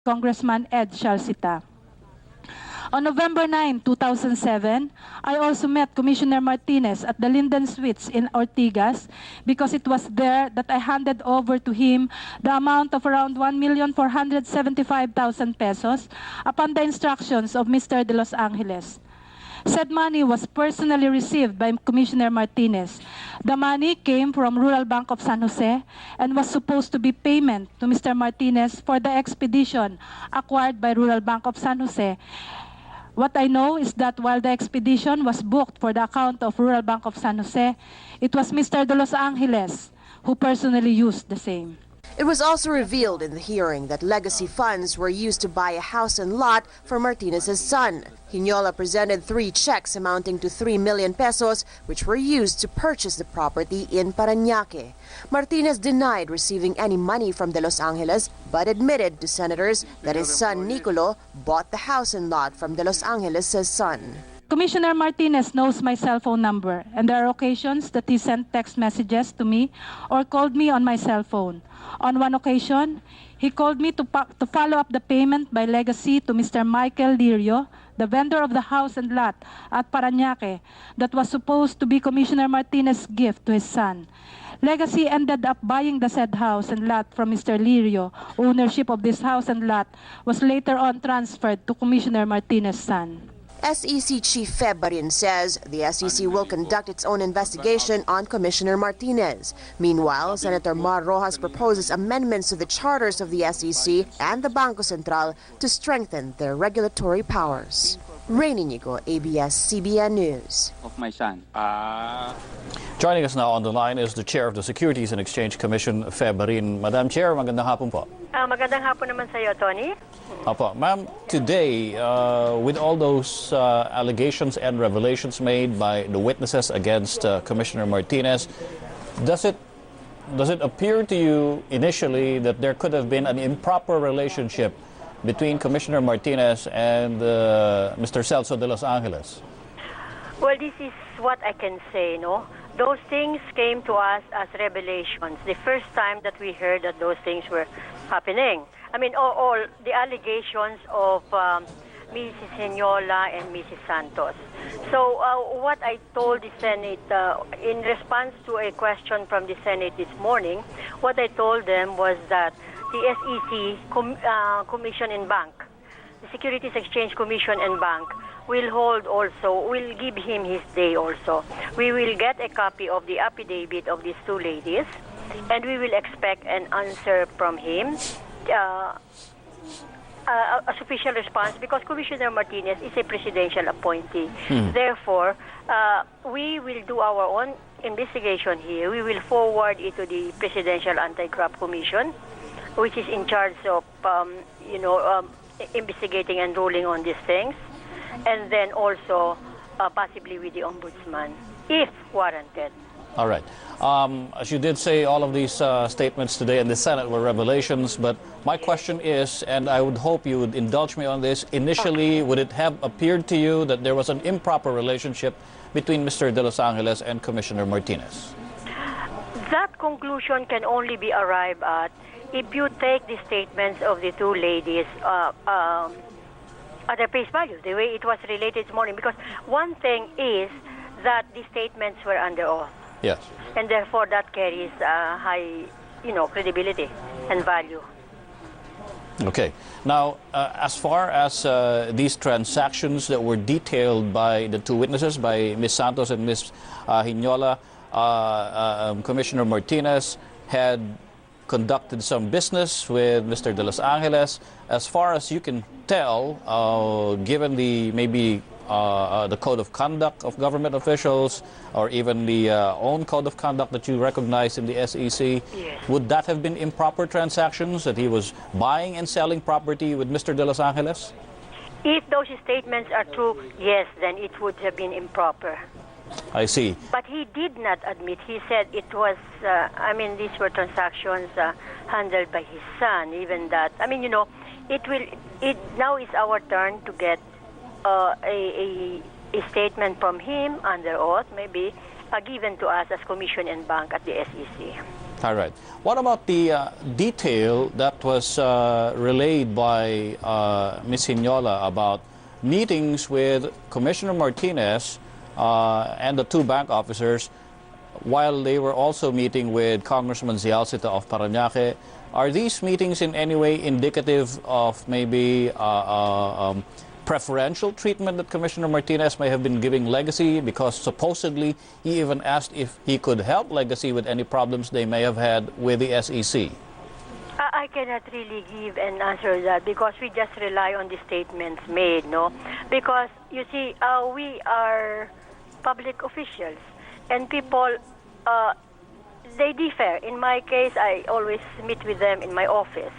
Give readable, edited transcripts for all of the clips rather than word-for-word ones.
Congressman Ed Shalcita. On November 9, 2007, I also met Commissioner Martinez at the Linden Suites in Ortigas because it was there that I handed over to him the amount of around 1,475,000 pesos upon the instructions of Mr. De Los Angeles. Said money was personally received by Commissioner Martinez. The money came from Rural Bank of San Jose and was supposed to be payment to Mr. Martinez for the expedition acquired by Rural Bank of San Jose. What I know is that while the expedition was booked for the account of Rural Bank of San Jose, it was Mr. De Los Angeles who personally used the same. It was also revealed in the hearing that legacy funds were used to buy a house and lot for Martinez's son. Hinola presented 3 checks amounting to 3 million pesos, which were used to purchase the property in Parañaque. Martinez denied receiving any money from De Los Angeles, but admitted to senators that his son Nicolo bought the house and lot from De Los Angeles' son. Commissioner Martinez knows my cell phone number, and there are occasions that he sent text messages to me or called me on my cell phone. On one occasion, he called me to follow up the payment by legacy to Mr. Michael Lirio, the vendor of the house and lot at Parañaque that was supposed to be Commissioner Martinez's gift to his son. Legacy ended up buying the said house and lot from Mr. Lirio. Ownership of this house and lot was later on transferred to Commissioner Martinez's son. SEC Chief Feb Barin says the SEC will conduct its own investigation on Commissioner Martinez. Meanwhile, Senator Mar Rojas proposes amendments to the charters of the SEC and the Bangko Sentral to strengthen their regulatory powers. Rainy Nico, ABS-CBN News. Of my son. Joining us now on the line is the Chair of the Securities and Exchange Commission, Feb Barin. Madam Chair, magandang hapon po. Magandang hapon naman sa iyo, Tony. Opo. Ma'am, today, with all those allegations and revelations made by the witnesses against Commissioner Martinez, does it appear to you initially that there could have been an improper relationship between Commissioner Martinez and Mr. Celso de Los Angeles? Well, this is what I can say, no? Those things came to us as revelations. The first time that we heard that those things were happening. I mean, all the allegations of Mrs. Hinola and Mrs. Santos. So what I told the Senate, in response to a question from the Senate this morning, what I told them was that the SEC Commission and Bank, the Securities Exchange Commission and Bank, will give him his day also. We will get a copy of the affidavit of these 2 ladies, and we will expect an answer from him, a sufficient response, because Commissioner Martinez is a presidential appointee. Therefore, we will do our own investigation here. We will forward it to the Presidential Anti-Corrupt Commission, which is in charge of, investigating and ruling on these things, and then also possibly with the Ombudsman, if warranted. All right. As you did say, all of these statements today in the Senate were revelations, but my question is, and I would hope you would indulge me on this, initially, would it have appeared to you that there was an improper relationship between Mr. De Los Angeles and Commissioner Martinez? That conclusion can only be arrived at if you take the statements of the 2 ladies at their face value, the way it was related this morning. Because one thing is that the statements were under oath. Yes. And therefore that carries high, credibility and value. Okay. Now, as far as these transactions that were detailed by the 2 witnesses, by Ms. Santos and Ms. Hinola, Commissioner Martinez had conducted some business with Mr. De Los Angeles. As far as you can tell, given the the code of conduct of government officials, or even the own code of conduct that you recognize in the SEC, yes, would that have been improper transactions, that he was buying and selling property with Mr. De Los Angeles? If those statements are true, yes, then it would have been improper. I see. But he did not admit. He said it was, these were transactions handled by his son, even that. It now is our turn to get a statement from him under oath, maybe given to us as Commission and Bank at the SEC. All right. What about the detail that was relayed by Ms. Hinola about meetings with Commissioner Martinez and the two bank officers while they were also meeting with Congressman Zialcita of Parañaque? Are these meetings in any way indicative of maybe preferential treatment that Commissioner Martinez may have been giving Legacy, because supposedly he even asked if he could help Legacy with any problems they may have had with the SEC? I cannot really give an answer to that because we just rely on the statements made, no? Because, you see, we are public officials and people, they differ. In my case, I always meet with them in my office.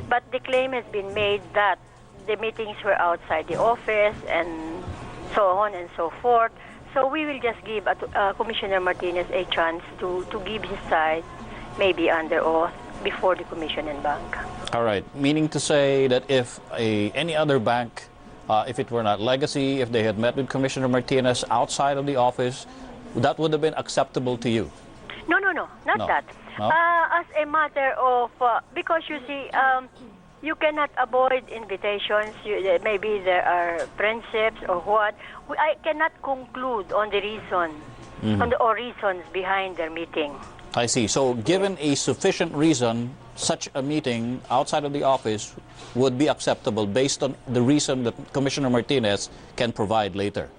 But the claim has been made that the meetings were outside the office and so on and so forth. So we will just give Commissioner Martinez a chance to give his side, maybe under oath, before the Commission and Bank. All right. Meaning to say that if any other bank, if it were not Legacy, if they had met with Commissioner Martinez outside of the office, that would have been acceptable to you? No, not that. No? As a matter of, because you see, you cannot avoid invitations. Maybe there are friendships or what. I cannot conclude on the reason, or reasons behind their meeting. I see. So given a sufficient reason, such a meeting outside of the office would be acceptable based on the reason that Commissioner Martinez can provide later?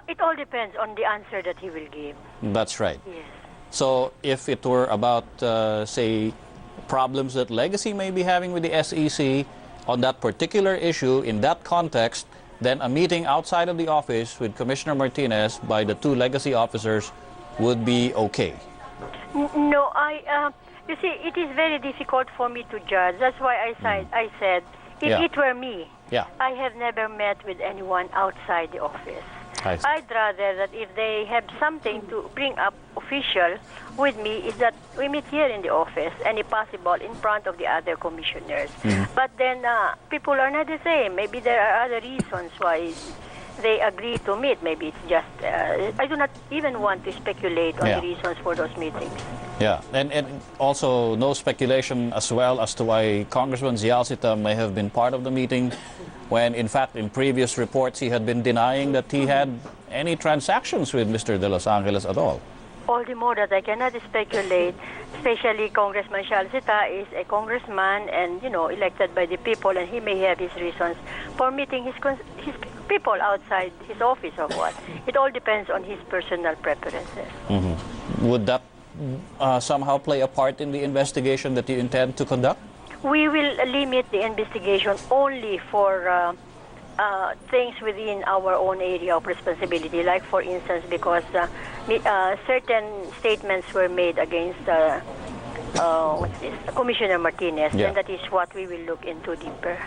It all depends on the answer that he will give. That's right. Yes. So if it were about, say, problems that Legacy may be having with the SEC on that particular issue, in that context, then a meeting outside of the office with Commissioner Martinez by the two Legacy officers would be okay? No, you see, it is very difficult for me to judge. That's why I said, if it were me, I have never met with anyone outside the office. I'd rather that if they have something to bring up official with me, is that we meet here in the office, and if possible, in front of the other commissioners. But then people are not the same. Maybe there are other reasons why they agree to meet. Maybe it's just, I do not even want to speculate on the reasons for those meetings. Yeah, and also no speculation as well as to why Congressman Zialcita may have been part of the meeting, when in fact in previous reports he had been denying that he had any transactions with Mr. De Los Angeles at all. All the more that I cannot speculate, especially Congressman Zialcita is a congressman and, you know, elected by the people, and he may have his reasons for meeting his people outside his office or what. It all depends on his personal preferences. Would that somehow play a part in the investigation that you intend to conduct? We will limit the investigation only for things within our own area of responsibility, like for instance, because certain statements were made against Commissioner Martinez, and that is what we will look into deeper.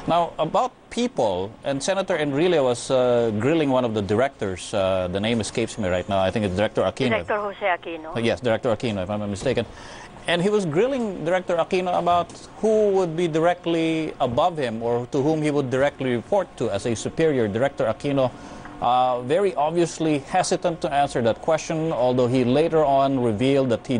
Now, about people, and Senator Enrile was grilling one of the directors. The name escapes me right now. I think it's Director Aquino. Director Jose Aquino. Yes, Director Aquino, if I'm not mistaken. And he was grilling Director Aquino about who would be directly above him or to whom he would directly report to as a superior. Director Aquino very obviously hesitant to answer that question, although he later on revealed that he